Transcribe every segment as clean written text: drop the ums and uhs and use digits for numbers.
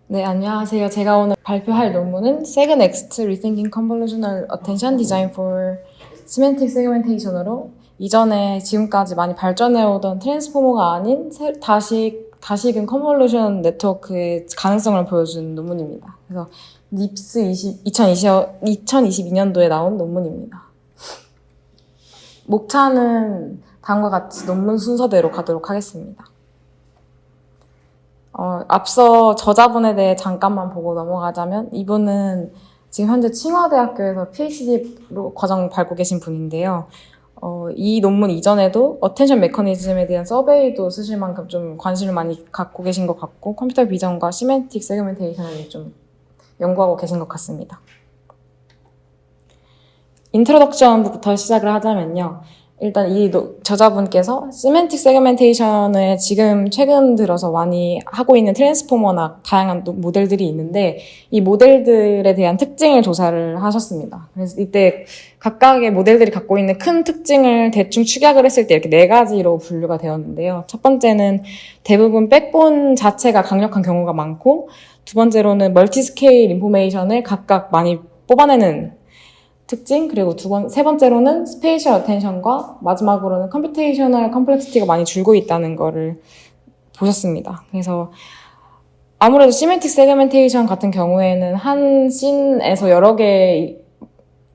네, 안녕하세요. 제가 오늘 발표할 논문은 SegNext Rethinking Convolutional Attention Design for Semantic Segmentation으로 이전에 지금까지 많이 발전해오던 트랜스포머가 아닌 다시금 컨볼루션 네트워크의 가능성을 보여준 논문입니다. 그래서 NIPS 2022년도에 나온 논문입니다. 목차는 다음과 같이 논문 순서대로 가도록 하겠습니다. 앞서 저자분에 대해 잠깐만 보고 넘어가자면 이분은 지금 현재 칭화대학교에서 PhD로 과정 밟고 계신 분인데요. 이 논문 이전에도 어텐션 메커니즘에 대한 서베이도 쓰실 만큼 좀 관심을 많이 갖고 계신 것 같고 컴퓨터 비전과 시멘틱 세그멘테이션을 좀 연구하고 계신 것 같습니다. 인트로덕션부터 시작을 하자면요. 일단 이 저자분께서 시멘틱 세그멘테이션을 지금 최근 들어서 많이 하고 있는 트랜스포머나 다양한 모델들이 있는데 이 모델들에 대한 특징을 조사를 하셨습니다. 그래서 이때 각각의 모델들이 갖고 있는 큰 특징을 대충 축약을 했을 때 이렇게 4가지로 분류가 되었는데요. 첫 번째는 대부분 백본 자체가 강력한 경우가 많고, 두 번째로는 멀티스케일 인포메이션을 각각 많이 뽑아내는 특징, 그리고 세 번째로는 스페이셜 어텐션과 마지막으로는 컴퓨테이셔널 컴플렉시티가 많이 줄고 있다는 거를 보셨습니다. 그래서 아무래도 시멘틱 세그멘테이션 같은 경우에는 한 씬에서 여러 개의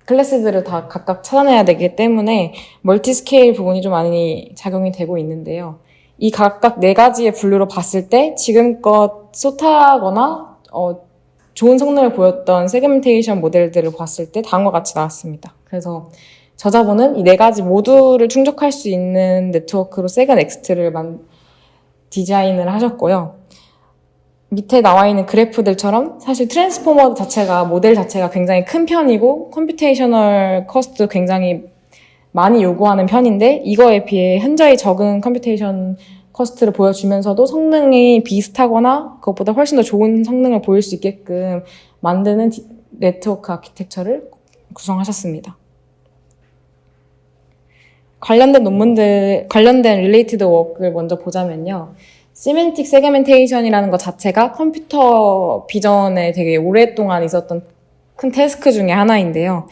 클래스들을 다 각각 찾아내야 되기 때문에 멀티스케일 부분이 좀 많이 작용이 되고 있는데요. 이 각각 4가지의 분류로 봤을 때 지금껏 소타하거나 좋은 성능을 보였던 세그멘테이션 모델들을 봤을 때 다음과 같이 나왔습니다. 그래서 저자분은 이 4가지 모두를 충족할 수 있는 네트워크로 SegNext를 디자인을 하셨고요. 밑에 나와 있는 그래프들처럼 사실 트랜스포머 자체가 모델 자체가 굉장히 큰 편이고 컴퓨테이셔널 커스트도 굉장히 많이 요구하는 편인데 이거에 비해 현저히 적은 컴퓨테이션 커스트를 보여주면서도 성능이 비슷하거나 그것보다 훨씬 더 좋은 성능을 보일 수 있게끔 만드는 네트워크 아키텍처를 구성하셨습니다. 관련된 related work를 먼저 보자면요. 시멘틱 세그멘테이션이라는 것 자체가 컴퓨터 비전에 되게 오랫동안 있었던 큰 태스크 중에 하나인데요.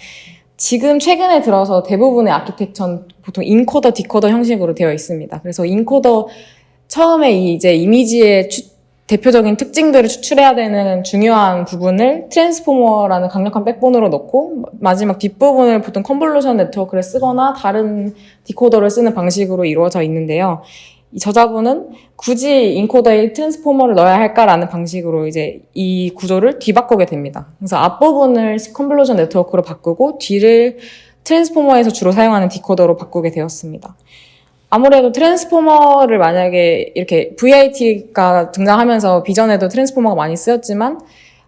지금 최근에 들어서 대부분의 아키텍처는 보통 인코더, 디코더 형식으로 되어 있습니다. 그래서 인코더 처음에 이제 이미지의 대표적인 특징들을 추출해야 되는 중요한 부분을 트랜스포머라는 강력한 백본으로 넣고 마지막 뒷부분을 보통 컨볼루션 네트워크를 쓰거나 다른 디코더를 쓰는 방식으로 이루어져 있는데요. 이 저자분은 굳이 인코더에 트랜스포머를 넣어야 할까라는 방식으로 이제 이 구조를 뒤바꾸게 됩니다. 그래서 앞부분을 컨볼루션 네트워크로 바꾸고 뒤를 트랜스포머에서 주로 사용하는 디코더로 바꾸게 되었습니다. 아무래도 트랜스포머를 만약에 이렇게 VIT가 등장하면서 비전에도 트랜스포머가 많이 쓰였지만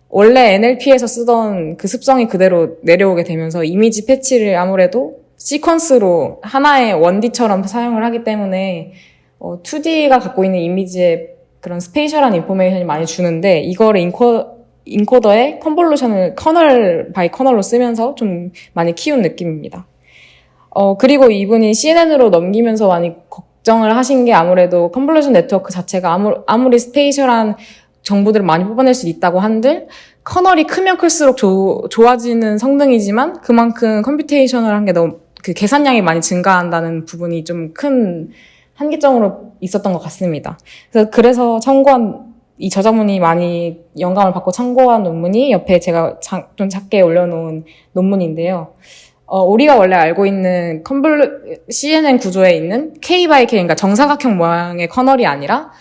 원래 NLP에서 쓰던 그 습성이 그대로 내려오게 되면서 이미지 패치를 아무래도 시퀀스로 하나의 1D처럼 사용을 하기 때문에 2D가 갖고 있는 이미지에 그런 스페이셜한 인포메이션이 많이 주는데 이거를 인코더에 컨볼루션을 커널 바이 커널로 쓰면서 좀 많이 키운 느낌입니다. 그리고 이분이 CNN으로 넘기면서 많이 걱정을 하신 게 아무래도 컨볼루션 네트워크 자체가 아무리 스페이셜한 정보들을 많이 뽑아낼 수 있다고 한들 커널이 크면 클수록 좋아지는 성능이지만 그만큼 컴퓨테이셔널한 게 너무 그 계산량이 많이 증가한다는 부분이 좀 큰 한계점으로 있었던 것 같습니다. 그래서 참고한 이 저자분이 많이 영감을 받고 참고한 논문이 옆에 제가 좀 작게 올려놓은 논문인데요. 우리가 원래 알고 있는 CNN 구조에 있는 K by K, 그러니까 정사각형 모양의 커널이 아니라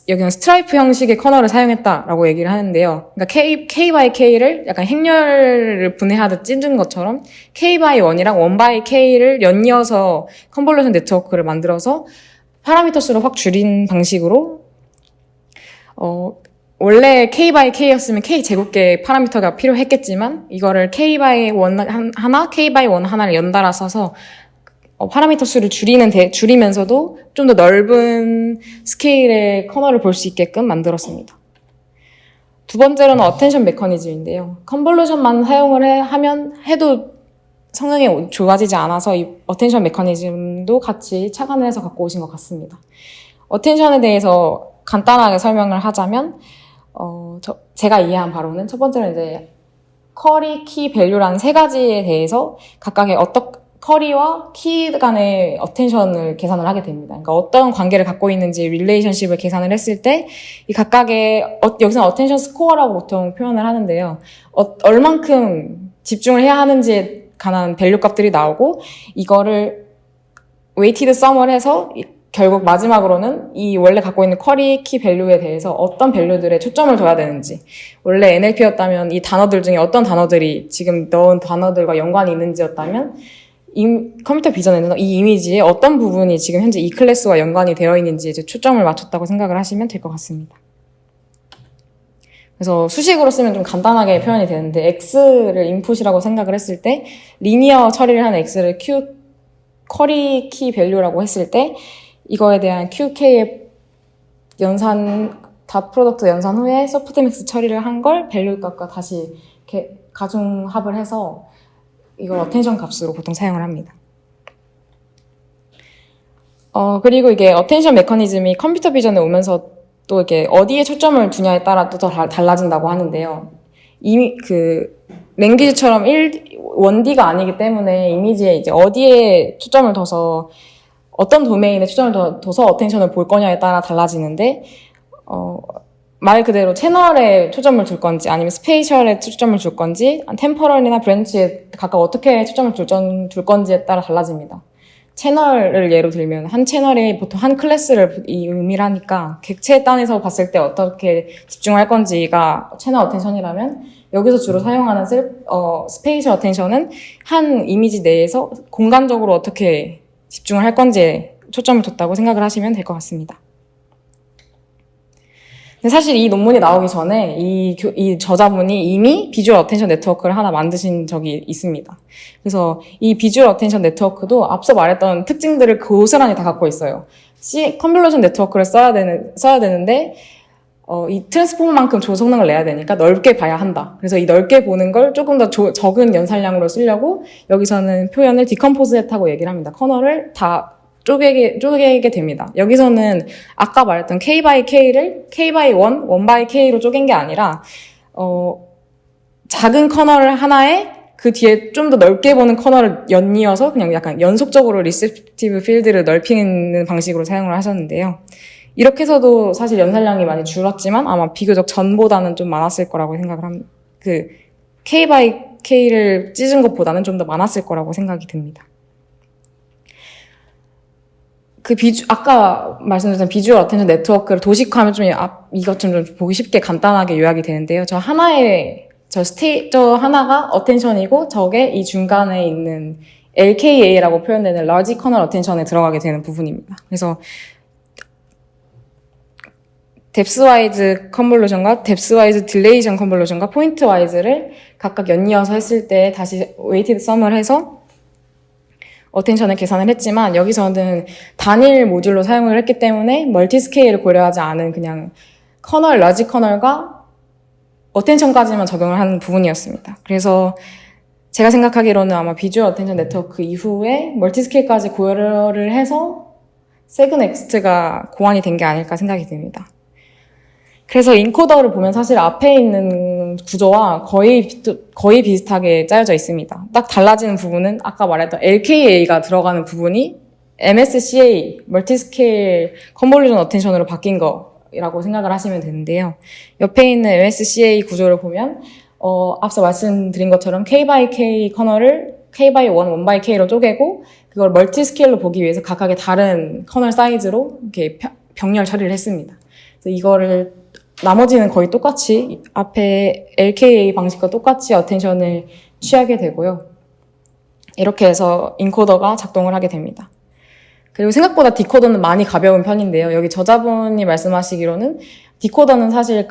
여기는 스트라이프 형식의 커널을 사용했다라고 얘기를 하는데요. 그러니까 K by K를 약간 행렬을 분해하듯 찢은 것처럼 K by 1이랑 1 by K를 연이어서 컨볼루션 네트워크를 만들어서 파라미터 수를 확 줄인 방식으로 원래 K by K였으면 K 제곱계의 파라미터가 필요했겠지만 이거를 K by 1 하나, K by 1 하나를 연달아 써서 파라미터 수를 줄이면서도 좀 더 넓은 스케일의 커널을 볼 수 있게끔 만들었습니다. 두 번째로는 어텐션 메커니즘인데요. 컨볼루션만 사용을 해도 성능이 좋아지지 않아서 이 어텐션 메커니즘도 같이 착안을 해서 갖고 오신 것 같습니다. 어텐션에 대해서 간단하게 설명을 하자면 제가 이해한 바로는 첫 번째는 이제 쿼리, 키, 밸류라는 세 가지에 대해서 각각의 쿼리와 키 간의 어텐션을 계산을 하게 됩니다. 그러니까 어떤 관계를 갖고 있는지 릴레이션십을 계산을 했을 때 이 각각의 여기서는 어텐션 스코어라고 보통 표현을 하는데요. 얼만큼 집중을 해야 하는지에 관한 밸류 값들이 나오고 이거를 웨이티드 썸을 해서 결국 마지막으로는 이 원래 갖고 있는 쿼리 키 밸류에 대해서 어떤 밸류들에 초점을 둬야 되는지, 원래 NLP였다면 이 단어들 중에 어떤 단어들이 지금 넣은 단어들과 연관이 있는지였다면 컴퓨터 비전에는 이 이미지의 어떤 부분이 지금 현재 이 클래스와 연관이 되어 있는지에 초점을 맞췄다고 생각을 하시면 될 것 같습니다. 그래서 수식으로 쓰면 좀 간단하게 표현이 되는데 x를 인풋이라고 생각을 했을 때 리니어 처리를 하는 x를 쿼리 키 밸류라고 했을 때 이거에 대한 QK의 닷 프로덕트 연산 후에 소프트믹스 처리를 한 걸 밸류 값과 다시 이렇게 가중합을 해서 이걸 어텐션 값으로 보통 사용을 합니다. 그리고 이게 어텐션 메커니즘이 컴퓨터 비전에 오면서 또 이렇게 어디에 초점을 두냐에 따라 또 더 달라진다고 하는데요. 이미 랭귀지처럼 1D가 아니기 때문에 이미지에 이제 어디에 초점을 둬서 어떤 도메인에 초점을 둬서 어텐션을 볼 거냐에 따라 달라지는데, 말 그대로 채널에 초점을 둘 건지, 아니면 스페이셜에 초점을 줄 건지, 템퍼럴이나 브랜치에 각각 어떻게 초점을 둘 건지에 따라 달라집니다. 채널을 예로 들면, 한 채널에 보통 한 클래스를 의미를 하니까, 객체 단에서 봤을 때 어떻게 집중할 건지가 채널 어텐션이라면, 여기서 주로 사용하는 스페이셜 어텐션은 한 이미지 내에서 공간적으로 어떻게 집중을 할 건지에 초점을 뒀다고 생각을 하시면 될 것 같습니다. 근데 사실 이 논문이 나오기 전에 이 저자분이 이미 비주얼 어텐션 네트워크를 하나 만드신 적이 있습니다. 그래서 이 비주얼 어텐션 네트워크도 앞서 말했던 특징들을 고스란히 다 갖고 있어요. 컨볼루션 네트워크를 써야 되는데 이 트랜스포머만큼 조성능을 내야 되니까 넓게 봐야 한다. 그래서 이 넓게 보는 걸 조금 더 적은 연산량으로 쓰려고 여기서는 표현을 디컴포즈했다고 얘기를 합니다. 커널을 다 쪼개게 됩니다. 여기서는 아까 말했던 K by K를 K by 1, 1 by K로 쪼갠 게 아니라 작은 커널 하나에 그 뒤에 좀 더 넓게 보는 커널을 연이어서 그냥 약간 연속적으로 리셉티브 필드를 넓히는 방식으로 사용을 하셨는데요. 이렇게 해서도 사실 연산량이 많이 줄었지만 아마 비교적 전보다는 좀 많았을 거라고 생각을 합니다. K by K를 찢은 것보다는 좀 더 많았을 거라고 생각이 듭니다. 아까 말씀드렸던 비주얼 어텐션 네트워크를 도식화하면 이것 좀 보기 쉽게 간단하게 요약이 되는데요. 저 하나가 어텐션이고 저게 이 중간에 있는 LKA라고 표현되는 Large Kernel Attention에 들어가게 되는 부분입니다. 그래서 뎁스와이즈 컨볼루션과 뎁스와이즈 딜레이션 컨볼루션과 포인트와이즈를 각각 연이어서 했을 때 다시 웨이티드 썸을 해서 어텐션을 계산을 했지만 여기서는 단일 모듈로 사용을 했기 때문에 멀티 스케일을 고려하지 않은 그냥 라지 커널과 어텐션까지만 적용을 하는 부분이었습니다. 그래서 제가 생각하기로는 아마 비주얼 어텐션 네트워크 이후에 멀티 스케일까지 고려를 해서 세그넥스트가 고안이 된 게 아닐까 생각이 듭니다. 그래서 인코더를 보면 사실 앞에 있는 구조와 거의 비슷하게 짜여져 있습니다. 딱 달라지는 부분은 아까 말했던 LKA가 들어가는 부분이 MSCA, 멀티스케일 컨볼루션 어텐션으로 바뀐 거라고 생각을 하시면 되는데요. 옆에 있는 MSCA 구조를 보면 앞서 말씀드린 것처럼 K by K 커널을 K by 1, 1 by K로 쪼개고 그걸 멀티스케일로 보기 위해서 각각의 다른 커널 사이즈로 이렇게 병렬 처리를 했습니다. 그래서 이거를 나머지는 거의 똑같이 앞에 LKA 방식과 똑같이 어텐션을 취하게 되고요. 이렇게 해서 인코더가 작동을 하게 됩니다. 그리고 생각보다 디코더는 많이 가벼운 편인데요. 여기 저자분이 말씀하시기로는 디코더는 사실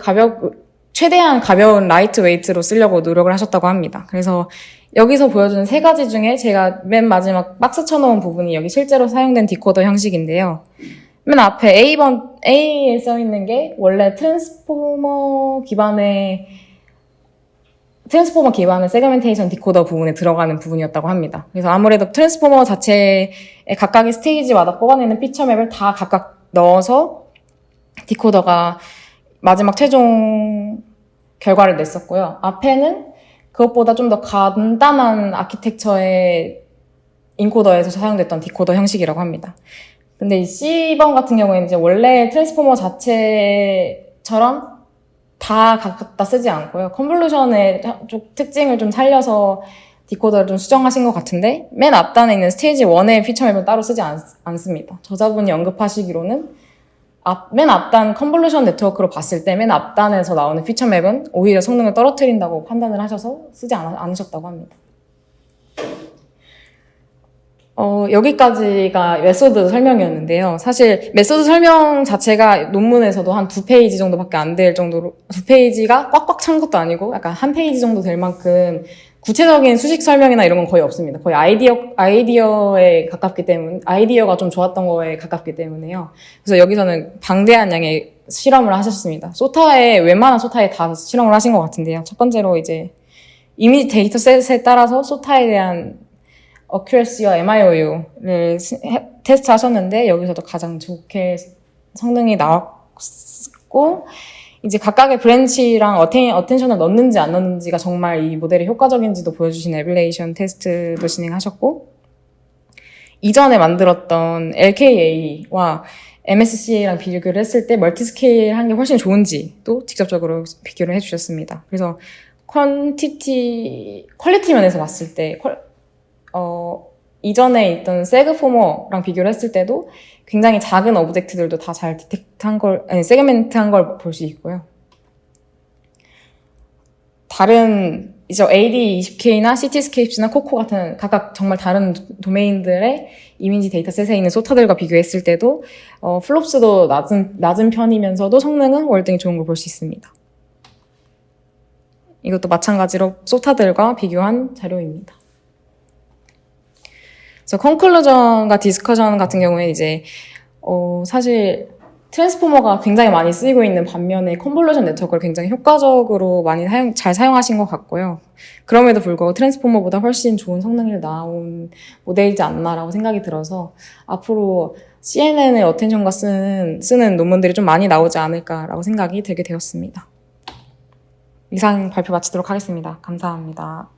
최대한 가벼운 라이트 웨이트로 쓰려고 노력을 하셨다고 합니다. 그래서 여기서 보여주는 세 가지 중에 제가 맨 마지막 박스 쳐놓은 부분이 여기 실제로 사용된 디코더 형식인데요. 맨 앞에 A에 써있는 게 원래 트랜스포머 기반의 세그멘테이션 디코더 부분에 들어가는 부분이었다고 합니다. 그래서 아무래도 트랜스포머 자체에 각각의 스테이지마다 뽑아내는 피처 맵을 다 각각 넣어서 디코더가 마지막 최종 결과를 냈었고요. 앞에는 그것보다 좀 더 간단한 아키텍처의 인코더에서 사용됐던 디코더 형식이라고 합니다. 근데 이 C번 같은 경우에는 이제 원래 트랜스포머 자체처럼 다 갖다 쓰지 않고요. 컨볼루션의 특징을 좀 살려서 디코더를 좀 수정하신 것 같은데 맨 앞단에 있는 스테이지 1의 피처 맵은 따로 쓰지 않습니다. 저자분이 언급하시기로는 맨 앞단 컨볼루션 네트워크로 봤을 때 맨 앞단에서 나오는 피처 맵은 오히려 성능을 떨어뜨린다고 판단을 하셔서 쓰지 않으셨다고 합니다. 여기까지가 메소드 설명이었는데요. 사실 메소드 설명 자체가 논문에서도 한 2페이지 정도밖에 안 될 정도로 2페이지가 꽉꽉 찬 것도 아니고 약간 1페이지 정도 될 만큼 구체적인 수식 설명이나 이런 건 거의 없습니다. 거의 아이디어에 가깝기 때문에 아이디어가 좀 좋았던 거에 가깝기 때문에요. 그래서 여기서는 방대한 양의 실험을 하셨습니다. 웬만한 소타에 다 실험을 하신 것 같은데요. 첫 번째로 이제 이미지 데이터셋에 따라서 소타에 대한 어큐러시와 MIOU를 테스트 하셨는데 여기서도 가장 좋게 성능이 나왔고 이제 각각의 브랜치랑 어텐션을 넣는지 안 넣는지가 정말 이 모델이 효과적인지도 보여주신 에빌레이션 테스트도 진행하셨고 이전에 만들었던 LKA와 MSCA랑 비교를 했을 때 멀티스케일 한 게 훨씬 좋은지도 직접적으로 비교를 해주셨습니다. 그래서 퀄리티 면에서 봤을 때 이전에 있던 세그포머랑 비교를 했을 때도 굉장히 작은 오브젝트들도 다 잘 세그멘트한 걸 볼 수 있고요. 다른, 이제 AD20K나 시티스케이프나 코코 같은 각각 정말 다른 도메인들의 이미지 데이터셋에 있는 소타들과 비교했을 때도, 플롭스도 낮은 편이면서도 성능은 월등히 좋은 걸 볼 수 있습니다. 이것도 마찬가지로 소타들과 비교한 자료입니다. 그래서 컨클루전과 디스커전 같은 경우에 이제 사실 트랜스포머가 굉장히 많이 쓰이고 있는 반면에 컨볼루션 네트워크를 굉장히 효과적으로 많이 잘 사용하신 것 같고요. 그럼에도 불구하고 트랜스포머보다 훨씬 좋은 성능이 나온 모델이지 않나라고 생각이 들어서 앞으로 CNN의 어텐션과 쓰는 논문들이 좀 많이 나오지 않을까라고 생각이 들게 되었습니다. 이상 발표 마치도록 하겠습니다. 감사합니다.